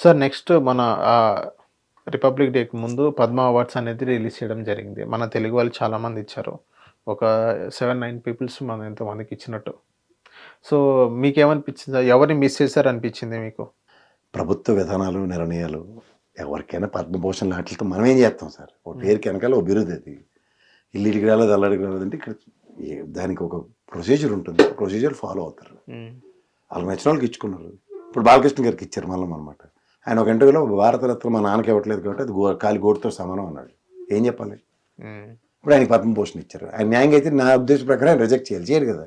Sir next మన republic డేకి ముందు పద్మ అవార్డ్స్ అనేది రిలీజ్ చేయడం జరిగింది. మన తెలుగు వాళ్ళు చాలామంది ఇచ్చారు. ఒక 7, 9 పీపుల్స్ మన ఎంతమందికి ఇచ్చినట్టు. సో, మీకేమనిపించింది? ఎవరిని మిస్ చేశారనిపించింది మీకు? ప్రభుత్వ విధానాలు, నిర్ణయాలు ఎవరికైనా పద్మభూషణ్ ఆటిలతో మనం ఏం చేస్తాం సార్? ఒక పేరుకి వెనకాల ఓ బిరుదు అది. ఇల్లుడికి రాలేదు, అల్లడికి రాలేదంటే ఇక్కడ దానికి ఒక ప్రొసీజర్ ఉంటుంది. ప్రొసీజర్ ఫాలో అవుతారు. వాళ్ళకి నచ్చిన వాళ్ళకి ఇచ్చుకున్నారు. ఇప్పుడు బాలకృష్ణ గారికి ఇచ్చారు మళ్ళీ అనమాట. ఆయన ఒక ఇంటర్వ్యూలో భారతరత్న మా నాన్నకి ఇవ్వట్లేదు కాబట్టి అది కాలి గోటుతో సమానం అన్నాడు. ఏం చెప్పాలి? ఇప్పుడు ఆయనకి పద్మభూషణ్ ఇచ్చారు. ఆయన న్యాయంగా అయితే నా ఉద్దేశం ప్రకారం ఆయన రిజెక్ట్ చేయరు కదా.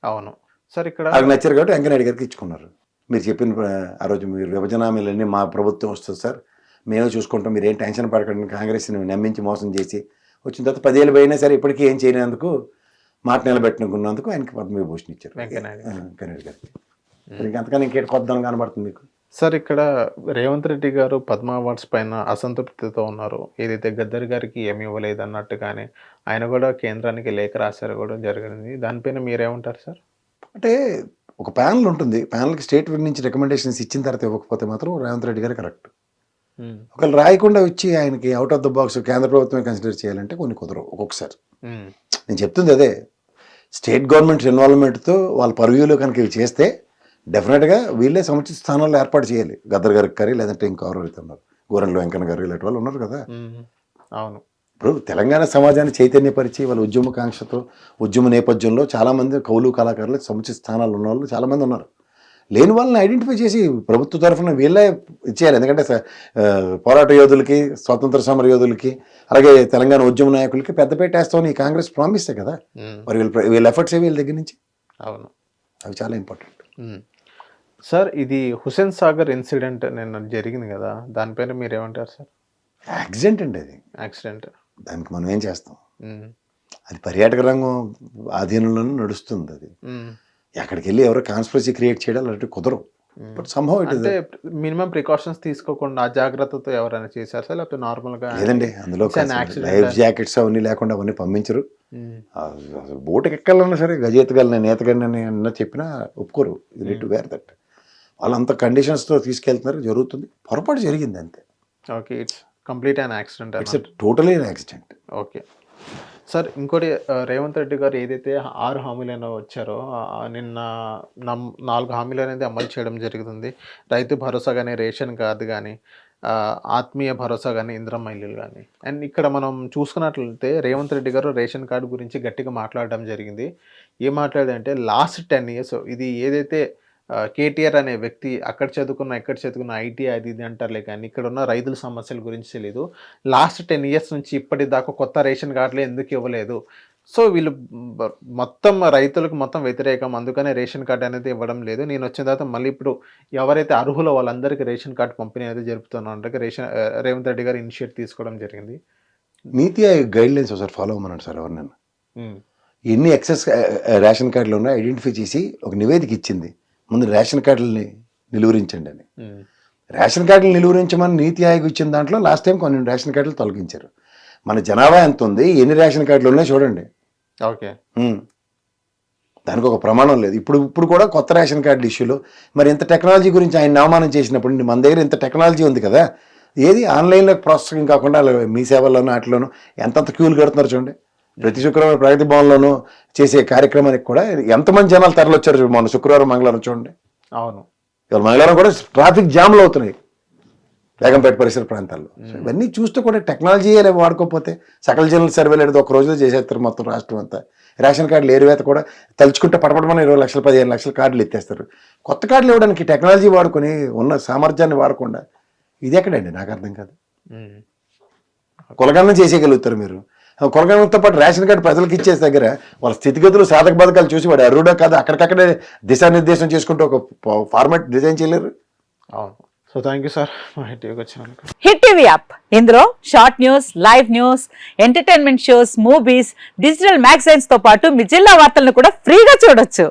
అవును సార్. ఇక్కడ వాళ్ళకి నచ్చారు కాబట్టి వెంకయ్యనాయుడు గారికి ఇచ్చుకున్నారు. మీరు చెప్పిన ఆ రోజు మీరు విభజన హామీలన్నీ మా ప్రభుత్వం వస్తుంది సార్, మేమే చూసుకుంటాం, మీరు ఏం టెన్షన్ పడకండి, కాంగ్రెస్ని నమ్మించి మోసం చేసి వచ్చిన తర్వాత 10 ఏళ్ళు పోయినా సరే ఇప్పటికీ ఏం చేయనందుకు మాట నిలబెట్టుకున్నందుకు ఆయనకి పద్మవిభూషణ్ ఇచ్చారు వెంకయ్యనాయుడు గారికి. ఇంకంతకన్నా ఇంకేటి కొద్దాం కనబడుతుంది మీకు? సార్ ఇక్కడ రేవంత్ రెడ్డి గారు పద్మ అవార్డ్స్ పైన అసంతృప్తితో ఉన్నారు. ఏదైతే గద్దర్ గారికి ఏమి ఇవ్వలేదు అన్నట్టుగానే ఆయన కూడా కేంద్రానికి లేఖ రాశారు కూడా జరిగింది. దానిపైన మీరేమంటారు సార్? అంటే ఒక ప్యానల్ ఉంటుంది. ప్యానల్కి స్టేట్ నుంచి రికమెండేషన్స్ ఇచ్చిన తర్వాత ఇవ్వకపోతే మాత్రం రేవంత్ రెడ్డి గారు కరెక్ట్. ఒకళ్ళు రాయకుండా వచ్చి ఆయనకి అవుట్ ఆఫ్ ద బాక్స్ కేంద్ర ప్రభుత్వమే కన్సిడర్ చేయాలంటే కొన్ని కుదరవు ఒక్కొక్కసారి. నేను చెప్తుంది అదే, స్టేట్ గవర్నమెంట్ ఇన్వాల్వ్మెంట్తో వాళ్ళ పర్వ్యూలో కనుక ఇవి చేస్తే డెఫినెట్గా వీళ్ళే సముచిత స్థానాల్లో ఏర్పాటు చేయాలి. గద్దర్ గారికి కానీ లేదంటే ఇంకెవరు ఉన్నారు, గోరంట్ల వెంకన్న గారు ఇలాంటి వాళ్ళు ఉన్నారు కదా. అవును. ఇప్పుడు తెలంగాణ సమాజాన్ని చైతన్యపరిచి వాళ్ళ ఉద్యమకాంక్షతో ఉద్యమ నేపథ్యంలో చాలామంది కవులు కళాకారులు సముచిత స్థానాలు ఉన్న వాళ్ళు చాలామంది ఉన్నారు. లేని వాళ్ళని ఐడెంటిఫై చేసి ప్రభుత్వ తరఫున వీళ్ళే ఇచ్చేయాలి. ఎందుకంటే పోరాట యోధులకి, స్వాతంత్ర సమర యోధులకి, అలాగే తెలంగాణ ఉద్యమ నాయకులకి పెద్దపేట వేస్తామని ఈ కాంగ్రెస్ ప్రామిస్తే కదా. మరి వీళ్ళ ఎఫర్ట్స్ వీళ్ళ దగ్గర నుంచి. అవును, అవి చాలా ఇంపార్టెంట్. సార్ ఇది హుస్సేన్ సాగర్ ఇన్సిడెంట్ నిన్న జరిగింది కదా, దానిపైన మీరు ఏమంటారు సార్? యాక్సిడెంట్ అండి అది. యాక్సిడెంట్, దానికి మనం ఏం చేస్తాం? అది పర్యాటక రంగం ఆధీనంలోనే నడుస్తుంది. అది ఎక్కడికి వెళ్ళి ఎవరో కాన్స్పిరసీ క్రియేట్ చేయడం అలాంటి కుదరవు. బట్ సంభవం అంటే మినిమం ప్రికాషన్స్ తీసుకోకుండా అజాగ్రత్తతో ఎవరైనా చేశారు సార్, లేకపోతే నార్మల్గా? లేదండి, అందులో లైఫ్ జాకెట్స్ అవన్నీ లేకుండా అవన్నీ పంపించరు. అసలు బోటుకి ఎక్కాలన్నా సరే గజెత్తగలను నేతగలని అన్న చెప్పినా ఒప్పుకోరు. ఇది టు వేర్ దట్. వాళ్ళంత కండిషన్స్తో తీసుకెళ్తున్నారు, జరుగుతుంది. పొరపాటు జరిగింది అంతే. Okay, it's complete an accident. It's totally an accident. Okay sir, ఇంకోటి రేవంత్ రెడ్డి గారు ఏదైతే 6 హామీలను వచ్చారో నిన్న 4 హామీలు అనేది అమలు చేయడం జరుగుతుంది. రైతు భరోసా కానీ, రేషన్ కార్డు కానీ, ఆత్మీయ భరోసా కానీ, ఇందిరమ్మ ఇల్లులు కానీ. అండ్ ఇక్కడ మనం చూసుకున్నట్లయితే రేవంత్ రెడ్డి గారు రేషన్ కార్డు గురించి గట్టిగా మాట్లాడడం జరిగింది. ఏం మాట్లాడంటే లాస్ట్ 10 years ఇది ఏదైతే కేటీఆర్ అనే వ్యక్తి అక్కడ చదువుకున్న ఐటీ అది ఇది అంటారులే, కానీ ఇక్కడ ఉన్న రైతుల సమస్యల గురించి తెలీదు. లాస్ట్ 10 years నుంచి ఇప్పటిదాకా కొత్త రేషన్ కార్డులు ఎందుకు ఇవ్వలేదు? సో వీళ్ళు మొత్తం రైతులకు మొత్తం వ్యతిరేకం, అందుకనే రేషన్ కార్డు అనేది ఇవ్వడం లేదు. నేను వచ్చిన తర్వాత మళ్ళీ ఇప్పుడు ఎవరైతే అర్హులో వాళ్ళందరికీ రేషన్ కార్డు పంపిణీ అనేది జరుపుతున్నాను. రేవంత్ రెడ్డి గారు ఇనిషియేట్ తీసుకోవడం జరిగింది. నీతి ఆయోగ్ గైడ్ లైన్స్ ఒకసారి ఫాలో అవ్వమన్నాడు సార్ ఎవరినైనా. ఎన్ని ఎక్సెస్ రేషన్ కార్డులు ఉన్నాయో ఐడెంటిఫై చేసి ఒక నివేదిక ఇచ్చింది. ముందు రేషన్ కార్డులని నిలువరించండి అని. రేషన్ కార్డులు నిలువరించమని నీతి ఆయోగ్ ఇచ్చిన దాంట్లో లాస్ట్ టైం కొన్ని రేషన్ కార్డులు తొలగించారు. మన జనాభా ఎంత ఉంది, ఎన్ని రేషన్ కార్డులు ఉన్నాయో చూడండి. ఓకే, దానికి ఒక ప్రమాణం లేదు. ఇప్పుడు కూడా కొత్త రేషన్ కార్డుల ఇష్యూలో మరి ఇంత టెక్నాలజీ గురించి ఆయన అవమానం చేసినప్పుడు మన దగ్గర ఇంత టెక్నాలజీ ఉంది కదా, ఏది ఆన్లైన్లో ప్రాసెసింగ్ కాకుండా మీ సేవల్లోనూ వాటిలోనూ ఎంతంత క్యూలు కడుతున్నారు చూడండి. ప్రతి శుక్రవారం ప్రగతి భవన్లోనూ చేసే కార్యక్రమానికి కూడా ఎంతమంది జనాలు తరలొచ్చారు మొన్న శుక్రవారం మంగళవారం చూడండి. అవును, ఇవాళ మంగళవారం కూడా ట్రాఫిక్ జామ్లు అవుతున్నాయి బేగంపేట పరిసర ప్రాంతాల్లో. ఇవన్నీ చూస్తూ కూడా టెక్నాలజీ వాడుకోకపోతే సకల జనరల్ సర్వేలు అనేది ఒక రోజులో చేసేస్తారు మొత్తం రాష్ట్రం అంతా. రేషన్ కార్డులు ఏరువేత కూడా తలుచుకుంటే పడపడమని 20 లక్షలు 15 లక్షల కార్డులు ఎత్తేస్తారు. కొత్త కార్డులు ఇవ్వడానికి టెక్నాలజీ వాడుకొని ఉన్న సామర్థ్యాన్ని వాడకుండా ఇది ఎక్కడండి? నాకు అర్థం కాదు. కులగణన చేసేయగలుగుతారు మీరు. కొలగడంతో పాటు రేషన్ కార్డు ప్రజలకు ఇచ్చే దగ్గర వాళ్ళ స్థితిగతులు సాధక బాధకాలు చూసి వాడు అర్హుడో కాదు అక్కడికక్కడే దిశానిర్దేశం చేసుకుంటూ ఒక ఫార్మాట్ డిజైన్ చేయలేరు. అవును. సో థ్యాంక్ యూ సార్ మా హిట్ టీవీకి వచ్చినందుకు. హిట్ టీవీ యాప్, ఇందులో short news, live news, entertainment shows, movies, digital magazines తో పాటు మీ జిల్లా వార్తలను కూడా ఫ్రీగా చూడొచ్చు.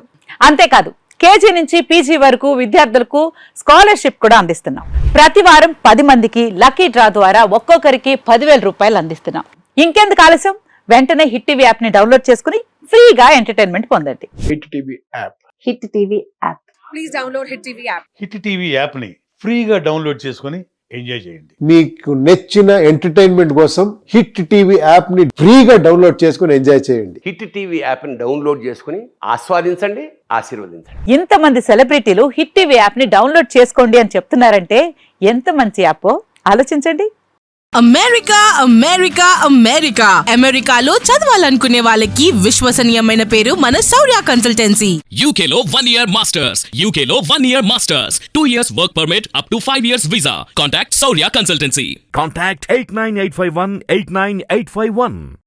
అంతేకాదు కేజీ నుంచి పీజీ వరకు విద్యార్థులకు స్కాలర్షిప్ కూడా అందిస్తున్నాం. ప్రతి వారం 10 మందికి లక్కీ డ్రా ద్వారా ఒక్కొక్కరికి 10,000 రూపాయలు అందిస్తున్నాం. ఇంకెందుకు ఆలస్యం, వెంటనే హిట్ టీవీ యాప్ ని డౌన్లోడ్ చేసుకుని ఫ్రీగా ఎంటర్టైన్మెంట్ పొందండి. Hit TV app. Hit TV app. Please download Hit TV app. Hit TV యాప్ని ఫ్రీగా డౌన్లోడ్ చేసుకొని ఎంజాయ్ చేయండి. మీకు నచ్చిన ఎంటర్టైన్మెంట్ కోసం హిట్ టీవీ యాప్ ని ఫ్రీగా డౌన్లోడ్ చేసుకుని ఎంజాయ్ చేయండి. హిట్ టీవీ యాప్ని డౌన్లోడ్ చేసుకుని ఆస్వాదించండి, ఆశీర్వదించండి. ఇంతమంది సెలబ్రిటీలు హిట్ టీవీ యాప్ ని డౌన్లోడ్ చేసుకోండి అని చెప్తున్నారంటే ఎంత మంచి యాప్ ఆలోచించండి. అమెరికా అమెరికా అమెరికా అమెరికాలో చదవాలనుకునే వాళ్ళకి విశ్వసనీయమైన పేరు మన శౌర్య కన్సల్టెన్సీ. UK లో 1 year masters. UK లో 1 year masters. 2 years work permit up to 5 years visa. Contact Saurya Consultancy. Contact 89851 89851.